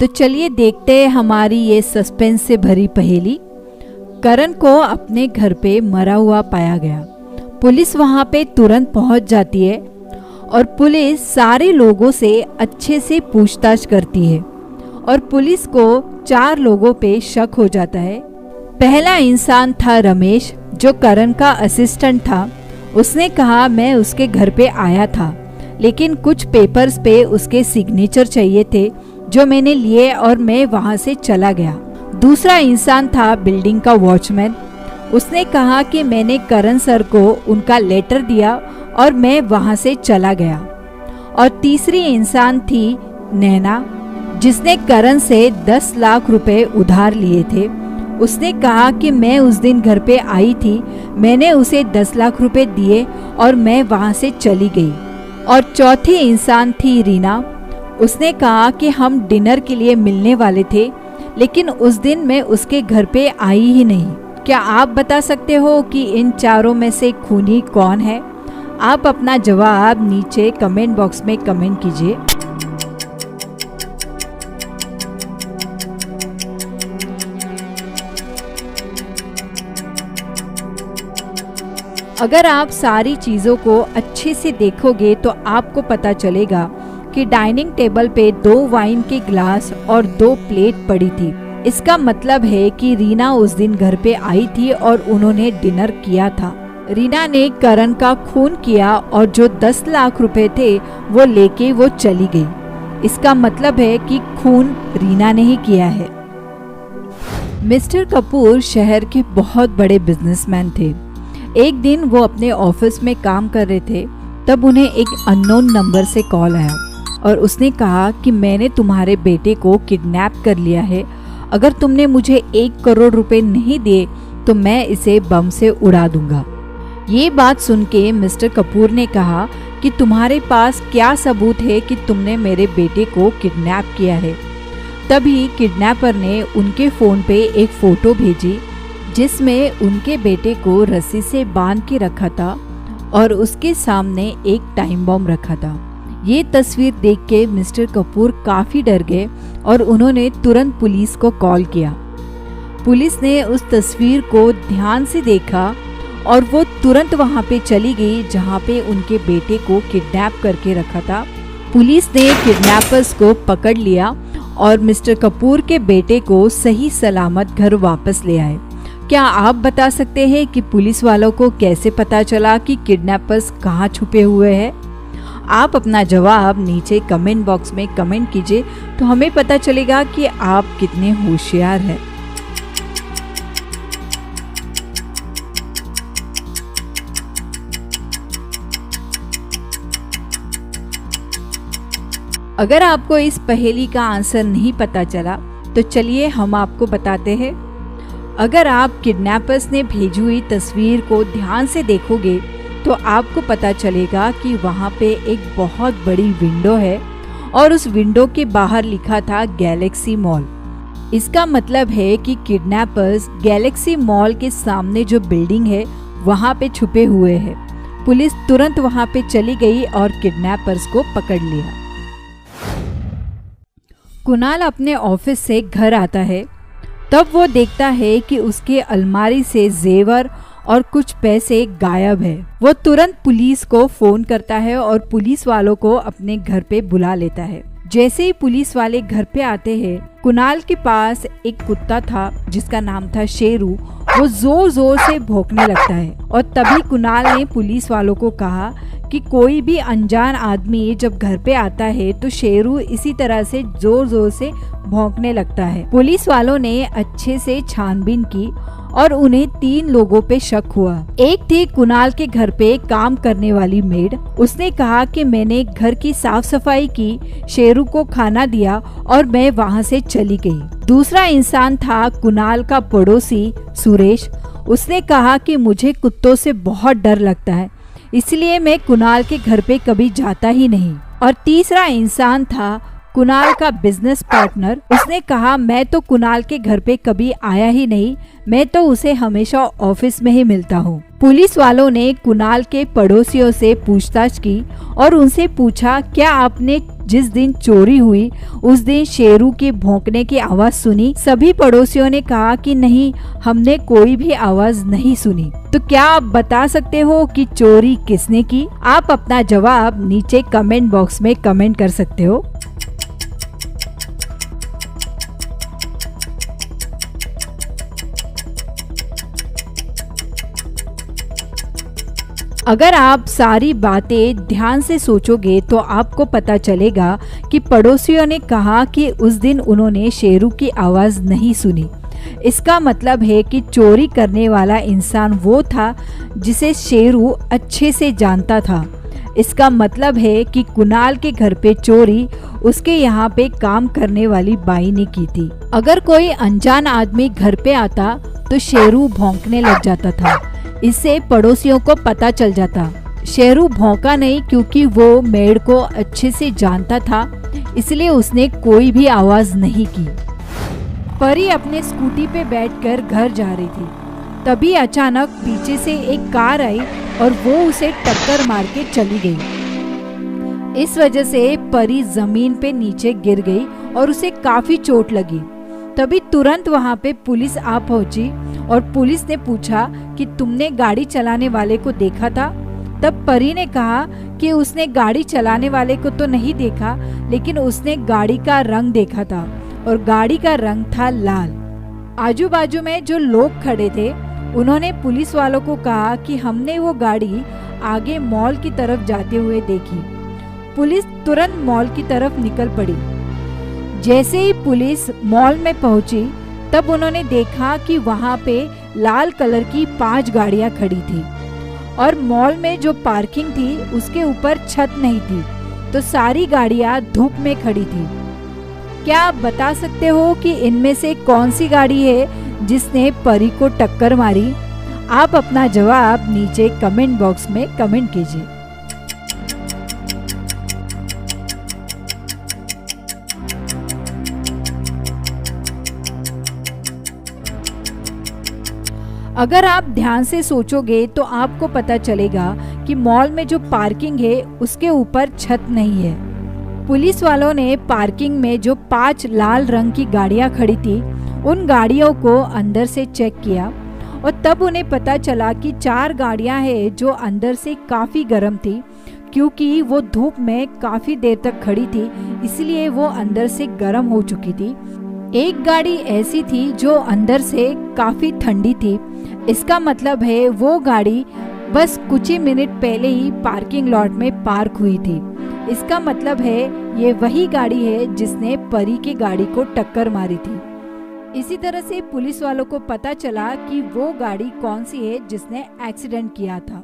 तो चलिए देखते हैं हमारी ये सस्पेंस से भरी पहेली। करण को अपने घर पे मरा हुआ पाया गया। पुलिस वहां पे तुरंत पहुंच जाती है और पुलिस सारे लोगों से अच्छे से पूछताछ करती है और पुलिस को 4 लोगों पे शक हो जाता है। पहला इंसान था रमेश, जो करण का असिस्टेंट था। उसने कहा मैं उसके घर पे आया था, लेकिन कुछ पेपर्स पे उसके सिग्नेचर चाहिए थे जो मैंने लिए और मैं वहां से चला गया। दूसरा इंसान था बिल्डिंग का वॉचमैन। उसने कहा कि मैंने करण सर को उनका लेटर दिया और मैं वहां से चला गया। और तीसरी इंसान थी नैना, जिसने करण से 10 लाख रुपए उधार लिए थे। उसने कहा कि मैं उस दिन घर पे आई थी, मैंने उसे 10 लाख रुपए दिए और मैं वहां से चली गई। और चौथी इंसान थी रीना। उसने कहा कि हम डिनर के लिए मिलने वाले थे, लेकिन उस दिन मैं उसके घर पे आई ही नहीं। क्या आप बता सकते हो कि इन चारों में से खूनी कौन है? आप अपना जवाब नीचे कमेंट बॉक्स में कमेंट कीजिए। अगर आप सारी चीजों को अच्छे से देखोगे तो आपको पता चलेगा कि डाइनिंग टेबल पे 2 वाइन के ग्लास और 2 प्लेट पड़ी थी। इसका मतलब है कि रीना उस दिन घर पे आई थी और उन्होंने डिनर किया था। रीना ने करण का खून किया और जो 10 लाख रुपए थे वो लेके वो चली गई। इसका मतलब है कि खून रीना ने ही किया है। मिस्टर कपूर शहर के बहुत बड़े बिजनेसमैन थे। एक दिन वो अपने ऑफिस में काम कर रहे थे, तब उन्हें एक अननोन नंबर से कॉल आया और उसने कहा कि मैंने तुम्हारे बेटे को किडनैप कर लिया है। अगर तुमने मुझे 1 करोड़ रुपए नहीं दिए तो मैं इसे बम से उड़ा दूंगा। ये बात सुन के मिस्टर कपूर ने कहा कि तुम्हारे पास क्या सबूत है कि तुमने मेरे बेटे को किडनैप किया है? तभी किडनैपर ने उनके फोन पे एक फोटो भेजी जिसमें उनके बेटे को रस्सी से बांध के रखा था और उसके सामने एक टाइम बम रखा था। ये तस्वीर देख के मिस्टर कपूर काफी डर गए और उन्होंने तुरंत पुलिस को कॉल किया। पुलिस ने उस तस्वीर को ध्यान से देखा और वो तुरंत वहां पे चली गई जहां पे उनके बेटे को किडनैप करके रखा था। पुलिस ने किडनैपर्स को पकड़ लिया और मिस्टर कपूर के बेटे को सही सलामत घर वापस ले आए। क्या आप बता सकते हैं कि पुलिस वालों को कैसे पता चला कि किडनैपर्स कहाँ छुपे हुए हैं? आप अपना जवाब नीचे कमेंट बॉक्स में कमेंट कीजिए, तो हमें पता चलेगा कि आप कितने होशियार हैं। अगर आपको इस पहेली का आंसर नहीं पता चला तो चलिए हम आपको बताते हैं। अगर आप किडनैपर्स ने भेजी हुई तस्वीर को ध्यान से देखोगे तो आपको पता चलेगा कि वहाँ पे एक बहुत बड़ी विंडो है और उस विंडो के बाहर लिखा था गैलेक्सी मॉल। इसका मतलब है कि किडनैपर्स गैलेक्सी मॉल के सामने जो बिल्डिंग है वहाँ पे छुपे हुए हैं। पुलिस तुरंत वहाँ पे चली गई और किडनैपर्स को पकड़ लिया। कुणाल अपने ऑफिस से घर आता है, तब वो देखता है कि उसके अलमारी से जेवर और कुछ पैसे गायब है। वो तुरंत पुलिस को फोन करता है और पुलिस वालों को अपने घर पे बुला लेता है। जैसे ही पुलिस वाले घर पे आते हैं, कुणाल के पास एक कुत्ता था जिसका नाम था शेरू। वो जोर जोर से भौंकने लगता है और तभी कुणाल ने पुलिस वालों को कहा कि कोई भी अनजान आदमी जब घर पे आता है तो शेरू इसी तरह से जोर जोर से भौंकने लगता है। पुलिस वालों ने अच्छे से छानबीन की और उन्हें 3 लोगों पे शक हुआ। एक थी कुणाल के घर पे काम करने वाली मेड। उसने कहा कि मैंने घर की साफ सफाई की, शेरू को खाना दिया और मैं वहाँ से चली गई। दूसरा इंसान था कुणाल का पड़ोसी सुरेश। उसने कहा कि मुझे कुत्तों से बहुत डर लगता है, इसलिए मैं कुणाल के घर पे कभी जाता ही नहीं। और तीसरा इंसान था कुणाल का बिजनेस पार्टनर। उसने कहा मैं तो कुणाल के घर पे कभी आया ही नहीं, मैं तो उसे हमेशा ऑफिस में ही मिलता हूँ। पुलिस वालों ने कुणाल के पड़ोसियों से पूछताछ की और उनसे पूछा क्या आपने जिस दिन चोरी हुई उस दिन शेरू के भौंकने की आवाज सुनी? सभी पड़ोसियों ने कहा कि नहीं, हमने कोई भी आवाज नहीं सुनी। तो क्या आप बता सकते हो कि चोरी किसने की? आप अपना जवाब नीचे कमेंट बॉक्स में कमेंट कर सकते हो। अगर आप सारी बातें ध्यान से सोचोगे तो आपको पता चलेगा कि पड़ोसियों ने कहा कि उस दिन उन्होंने शेरू की आवाज़ नहीं सुनी। इसका मतलब है कि चोरी करने वाला इंसान वो था जिसे शेरू अच्छे से जानता था। इसका मतलब है कि कुणाल के घर पे चोरी उसके यहाँ पे काम करने वाली बाई ने की थी। अगर कोई अनजान आदमी घर पे आता तो शेरू भौंकने लग जाता था। इससे पड़ोसियों को पता चल जाता। शेरू भौंका नहीं क्योंकि वो मेड को अच्छे से जानता था, इसलिए उसने कोई भी आवाज नहीं की। परी अपने स्कूटी पे बैठकर घर जा रही थी। तभी अचानक पीछे से एक कार आई और वो उसे टक्कर मार के चली गई। इस वजह से परी जमीन पे नीचे गिर गई और उसे काफी चोट लगी। तभी तुरंत वहाँ पे पुलिस आ पहुंची और पुलिस ने पूछा कि तुमने गाड़ी चलाने वाले को देखा था? तब परी ने कहा कि उसने गाड़ी चलाने वाले को तो नहीं देखा, लेकिन उसने गाड़ी का रंग देखा था और गाड़ी का रंग था लाल। आजू बाजू में जो लोग खड़े थे उन्होंने पुलिस वालों को कहा कि हमने वो गाड़ी आगे मॉल की तरफ जाते हुए देखी। पुलिस तुरंत मॉल की तरफ निकल पड़ी। जैसे ही पुलिस मॉल में पहुंची तब उन्होंने देखा कि वहां पे लाल कलर की 5 गाड़ियां खड़ी थी और मॉल में जो पार्किंग थी उसके ऊपर छत नहीं थी, तो सारी गाड़ियां धूप में खड़ी थी। क्या आप बता सकते हो कि इनमें से कौन सी गाड़ी है जिसने परी को टक्कर मारी? आप अपना जवाब नीचे कमेंट बॉक्स में कमेंट कीजिए। अगर आप ध्यान से सोचोगे तो आपको पता चलेगा कि मॉल में जो पार्किंग है उसके ऊपर छत नहीं है। पुलिस वालों ने पार्किंग में जो 5 लाल रंग की गाड़ियां खड़ी थी उन गाड़ियों को अंदर से चेक किया और तब उन्हें पता चला कि 4 गाड़ियां हैं जो अंदर से काफ़ी गर्म थी, क्योंकि वो धूप में काफ़ी देर तक खड़ी थी, इसलिए वो अंदर से गर्म हो चुकी थी। एक गाड़ी ऐसी थी जो अंदर से काफ़ी ठंडी थी। इसका मतलब है वो गाड़ी बस कुछ ही मिनट पहले ही पार्किंग लॉट में पार्क हुई थी। इसका मतलब है ये वही गाड़ी है जिसने परी की गाड़ी को टक्कर मारी थी। इसी तरह से पुलिस वालों को पता चला कि वो गाड़ी कौन सी है जिसने एक्सीडेंट किया था।